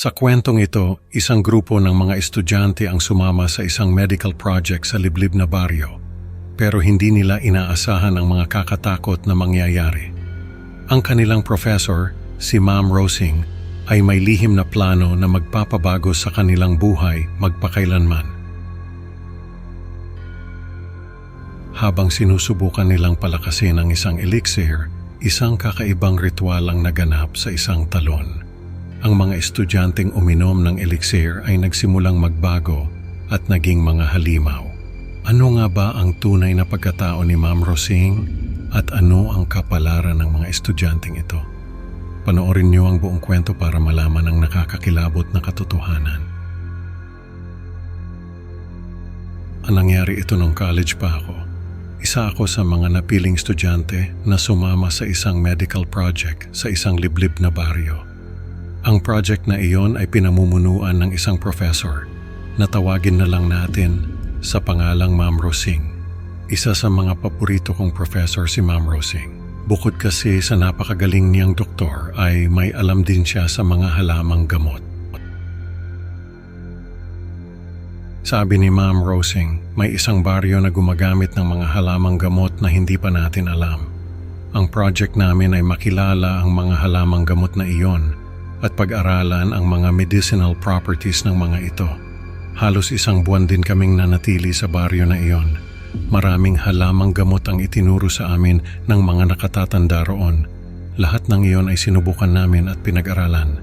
Sa kwentong ito, isang grupo ng mga estudyante ang sumama sa isang medical project sa liblib na baryo, pero hindi nila inaasahan ang mga kakatakot na mangyayari. Ang kanilang professor, si Ma'am Rosing, ay may lihim na plano na magpapabago sa kanilang buhay magpakailanman. Habang sinusubukan nilang palakasin ang isang elixir, isang kakaibang ritual ang naganap sa isang talon. Ang mga estudyanteng uminom ng elixir ay nagsimulang magbago at naging mga halimaw. Ano nga ba ang tunay na pagkatao ni Ma'am Rosing at ano ang kapalaran ng mga estudyanteng ito? Panoorin niyo ang buong kwento para malaman ang nakakakilabot na katotohanan. Ang nangyari ito nung college pa ako. Isa ako sa mga napiling estudyante na sumama sa isang medical project sa isang liblib na baryo. Ang project na iyon ay pinamumunuan ng isang professor na tawagin na lang natin sa pangalang Ma'am Rosing. Isa sa mga paborito kong professor si Ma'am Rosing. Bukod kasi sa napakagaling niyang doktor ay may alam din siya sa mga halamang gamot. Sabi ni Ma'am Rosing, may isang baryo na gumagamit ng mga halamang gamot na hindi pa natin alam. Ang project namin ay makilala ang mga halamang gamot na iyon at pag-aralan ang mga medicinal properties ng mga ito. Halos isang buwan din kaming nanatili sa baryo na iyon. Maraming halamang gamot ang itinuro sa amin ng mga nakatatanda roon. Lahat ng iyon ay sinubukan namin at pinag-aralan.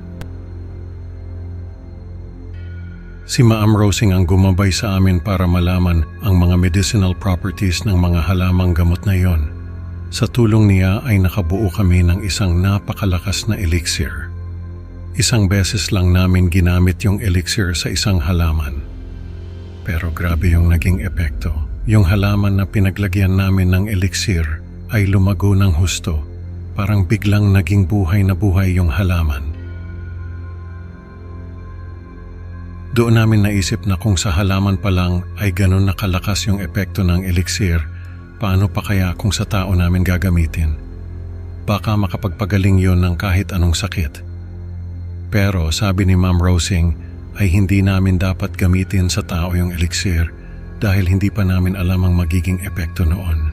Si Ma'am Rosing ang gumabay sa amin para malaman ang mga medicinal properties ng mga halamang gamot na iyon. Sa tulong niya ay nakabuo kami ng isang napakalakas na elixir. Isang beses lang namin ginamit yung elixir sa isang halaman. Pero grabe yung naging epekto. Yung halaman na pinaglagyan namin ng elixir ay lumago ng husto. Parang biglang naging buhay na buhay yung halaman. Doon namin naisip na kung sa halaman pa lang ay ganun nakalakas yung epekto ng elixir, paano pa kaya kung sa tao namin gagamitin? Baka makapagpagaling yon ng kahit anong sakit. Pero sabi ni Ma'am Rosing ay hindi namin dapat gamitin sa tao yung elixir dahil hindi pa namin alam ang magiging epekto noon.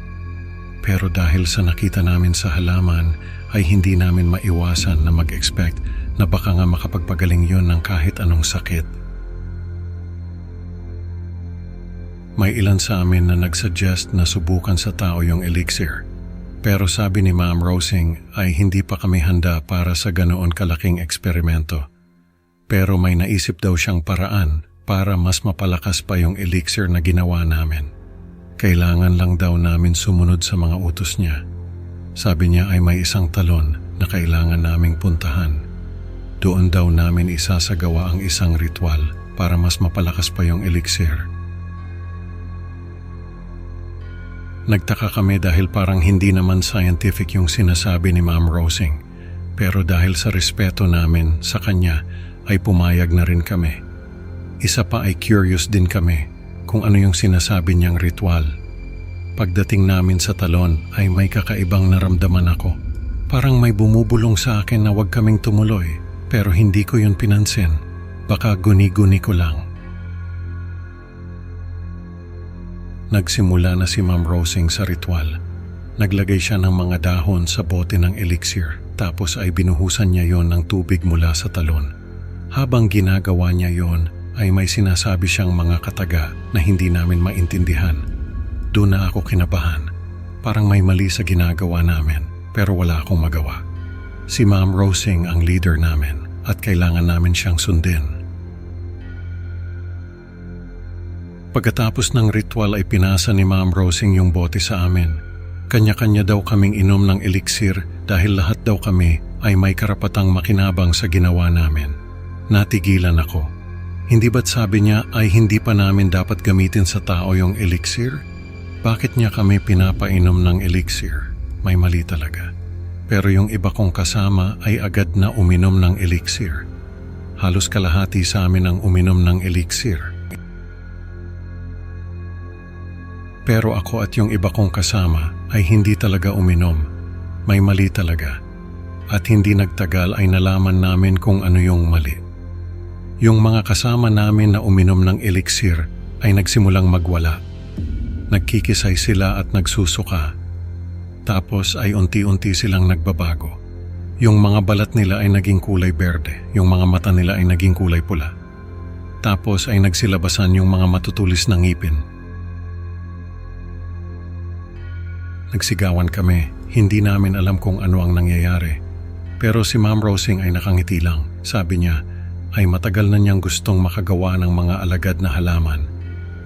Pero dahil sa nakita namin sa halaman ay hindi namin maiwasan na mag-expect na baka nga makapagpagaling yon ng kahit anong sakit. May ilan sa amin na nagsuggest na subukan sa tao yung elixir. Pero sabi ni Ma'am Rosing ay hindi pa kami handa para sa ganoon kalaking eksperimento. Pero may naisip daw siyang paraan para mas mapalakas pa yung elixir na ginawa namin. Kailangan lang daw namin sumunod sa mga utos niya. Sabi niya ay may isang talon na kailangan naming puntahan. Doon daw namin isasagawa ang isang ritual para mas mapalakas pa yung elixir. Nagtaka kami dahil parang hindi naman scientific yung sinasabi ni Ma'am Rosing. Pero dahil sa respeto namin sa kanya ay pumayag na rin kami. Isa pa ay curious din kami kung ano yung sinasabi niyang ritual. Pagdating namin sa talon ay may kakaibang naramdaman ako. Parang may bumubulong sa akin na huwag kaming tumuloy pero hindi ko yun pinansin. Baka guni-guni ko lang. Nagsimula na si Ma'am Rosing sa ritual. Naglagay siya ng mga dahon sa bote ng elixir tapos ay binuhusan niya yon ng tubig mula sa talon. Habang ginagawa niya yon ay may sinasabi siyang mga kataga na hindi namin maintindihan. Doon na ako kinabahan. Parang may mali sa ginagawa namin pero wala akong magawa. Si Ma'am Rosing ang leader namin at kailangan namin siyang sundin. Pagkatapos ng ritual ay pinasa ni Ma'am Rosing yung bote sa amin. Kanya-kanya daw kaming inom ng elixir dahil lahat daw kami ay may karapatang makinabang sa ginawa namin. Natigilan ako. Hindi ba't sabi niya ay hindi pa namin dapat gamitin sa tao yung elixir? Bakit niya kami pinapainom ng elixir? May mali talaga. Pero yung iba kong kasama ay agad na uminom ng elixir. Halos kalahati sa amin ang uminom ng elixir. Pero ako at yung iba kong kasama ay hindi talaga uminom. May mali talaga. At hindi nagtagal ay nalaman namin kung ano yung mali. Yung mga kasama namin na uminom ng elixir ay nagsimulang magwala. Nagkikisay sila at nagsusuka. Tapos ay unti-unti silang nagbabago. Yung mga balat nila ay naging kulay berde, yung mga mata nila ay naging kulay pula. Tapos ay nagsilabasan yung mga matutulis na ngipin. Nagsigawan kami, hindi namin alam kung ano ang nangyayari. Pero si Ma'am Rosing ay nakangiti lang. Sabi niya ay matagal na niyang gustong makagawa ng mga alagad na halaman.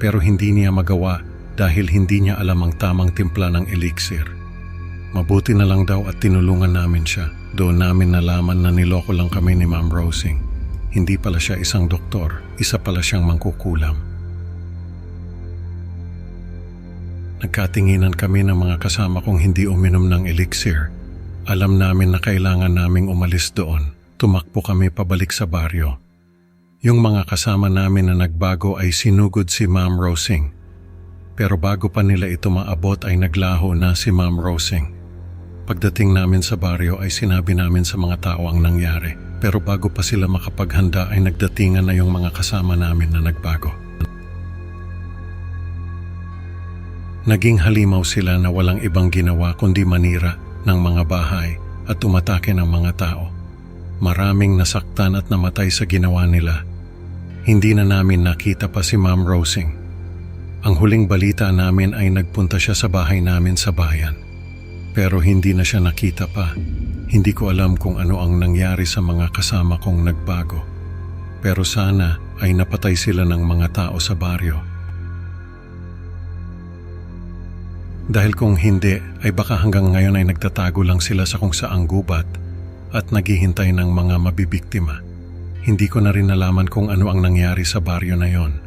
Pero hindi niya magawa dahil hindi niya alam ang tamang timpla ng elixir. Mabuti na lang daw at tinulungan namin siya. Doon namin nalaman na niloko lang kami ni Ma'am Rosing. Hindi pala siya isang doktor, isa pala siyang mangkukulam. Nagkatinginan kami ng mga kasama kong hindi uminom ng elixir. Alam namin na kailangan naming umalis doon. Tumakbo kami pabalik sa baryo. Yung mga kasama namin na nagbago ay sinugod si Ma'am Rosing. Pero bago pa nila ito maabot ay naglaho na si Ma'am Rosing. Pagdating namin sa baryo ay sinabi namin sa mga tao ang nangyari. Pero bago pa sila makapaghanda ay nagdatingan na yung mga kasama namin na nagbago. Naging halimaw sila na walang ibang ginawa kundi manira ng mga bahay at umatake ng mga tao. Maraming nasaktan at namatay sa ginawa nila. Hindi na namin nakita pa si Ma'am Rosing. Ang huling balita namin ay nagpunta siya sa bahay namin sa bayan. Pero hindi na siya nakita pa. Hindi ko alam kung ano ang nangyari sa mga kasama kong nagbago. Pero sana ay napatay sila ng mga tao sa baryo. Dahil kung hindi, ay baka hanggang ngayon ay nagtatago lang sila sa kung saang gubat at naghihintay ng mga mabibiktima. Hindi ko na rin nalaman kung ano ang nangyari sa baryo na yon.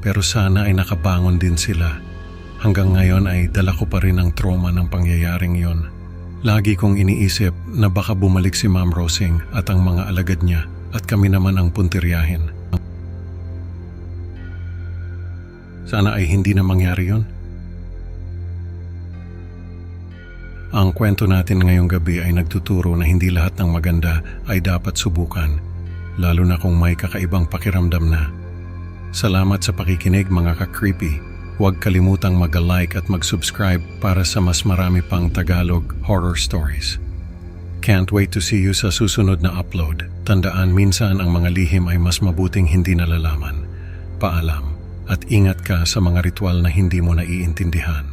Pero sana ay nakabangon din sila. Hanggang ngayon ay dala ko pa rin ang trauma ng pangyayaring yon. Lagi kong iniisip na baka bumalik si Ma'am Rosing at ang mga alagad niya at kami naman ang puntiryahin. Sana ay hindi na mangyari yon. Ang kwento natin ngayong gabi ay nagtuturo na hindi lahat ng maganda ay dapat subukan, lalo na kung may kakaibang pakiramdam na. Salamat sa pakikinig mga ka-creepy. Huwag kalimutang mag-like at mag-subscribe para sa mas marami pang Tagalog horror stories. Can't wait to see you sa susunod na upload. Tandaan, minsan ang mga lihim ay mas mabuting hindi nalalaman. Paalam at ingat ka sa mga ritual na hindi mo naiintindihan.